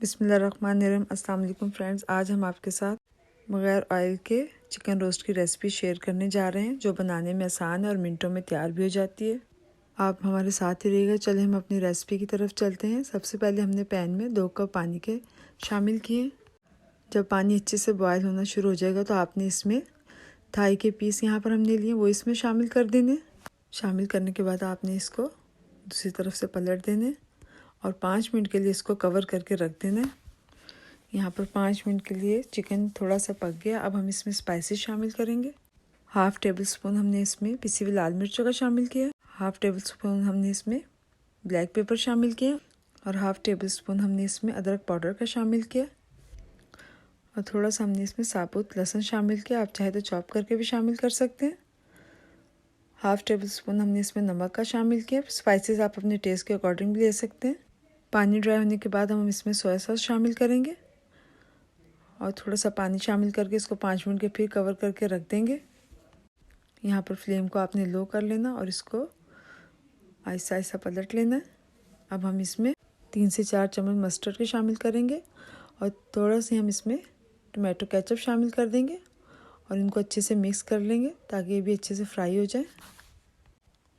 बिस्मिल्लाहिर्रहमानिर्रहीम। अस्सलाम वालेकुम फ्रेंड्स, आज हम आपके साथ बग़ैर ऑयल के चिकन रोस्ट की रेसिपी शेयर करने जा रहे हैं जो बनाने में आसान है और मिनटों में तैयार भी हो जाती है। आप हमारे साथ ही रहिएगा। चले हम अपनी रेसिपी की तरफ चलते हैं। सबसे पहले हमने पैन में 2 कप पानी के शामिल किए। जब पानी अच्छे से बॉयल होना शुरू हो जाएगा तो आपने इसमें थाई के पीस यहाँ पर हमने लिए वो इसमें शामिल कर देने। शामिल करने के बाद आपने इसको दूसरी तरफ से पलट देने और 5 मिनट के लिए इसको कवर करके रख देना। यहाँ पर 5 मिनट के लिए चिकन थोड़ा सा पक गया। अब हम इसमें स्पाइसेस शामिल करेंगे। 1/2 टेबल स्पून हमने इसमें पिसी हुई लाल मिर्चों का शामिल किया। 1/2 टेबल स्पून हमने इसमें ब्लैक पेपर शामिल किया और 1/2 टेबल स्पून हमने इसमें अदरक पाउडर का शामिल किया और थोड़ा सा हमने इसमें साबुत लहसुन शामिल किया। आप चाहे तो चॉप करके भी शामिल कर सकते हैं। 1/2 टेबल स्पून हमने इसमें नमक का शामिल किया। स्पाइसेस आप अपने टेस्ट के अकॉर्डिंग भी ले सकते हैं। पानी ड्राई होने के बाद हम इसमें सोया सॉस शामिल करेंगे और थोड़ा सा पानी शामिल करके इसको 5 मिनट के फिर कवर करके रख देंगे। यहाँ पर फ्लेम को आपने लो कर लेना और इसको आहिस्ता आहिस्ता पलट लेना है। अब हम इसमें 3 से 4 चम्मच मस्टर्ड के शामिल करेंगे और थोड़ा सा हम इसमें टोमेटो केचप शामिल कर देंगे और इनको अच्छे से मिक्स कर लेंगे ताकि ये भी अच्छे से फ्राई हो जाए।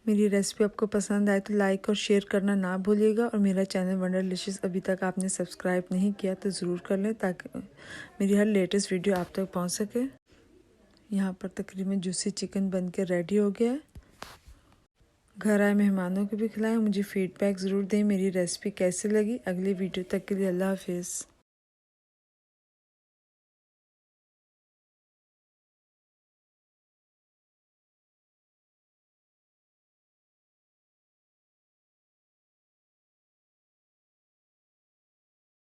मेरी रेसिपी आपको पसंद आए तो लाइक और शेयर करना ना भूलिएगा और मेरा चैनल वंडर डिशेस अभी तक आपने सब्सक्राइब नहीं किया तो ज़रूर कर लें ताकि मेरी हर लेटेस्ट वीडियो आप तक पहुंच सके। यहाँ पर तकरीबन जूसी चिकन बन के रेडी हो गया है। घर आए मेहमानों को भी खिलाएं। मुझे फीडबैक ज़रूर दें मेरी रेसिपी कैसी लगी। अगली वीडियो तक के लिए अल्लाह हाफिज़।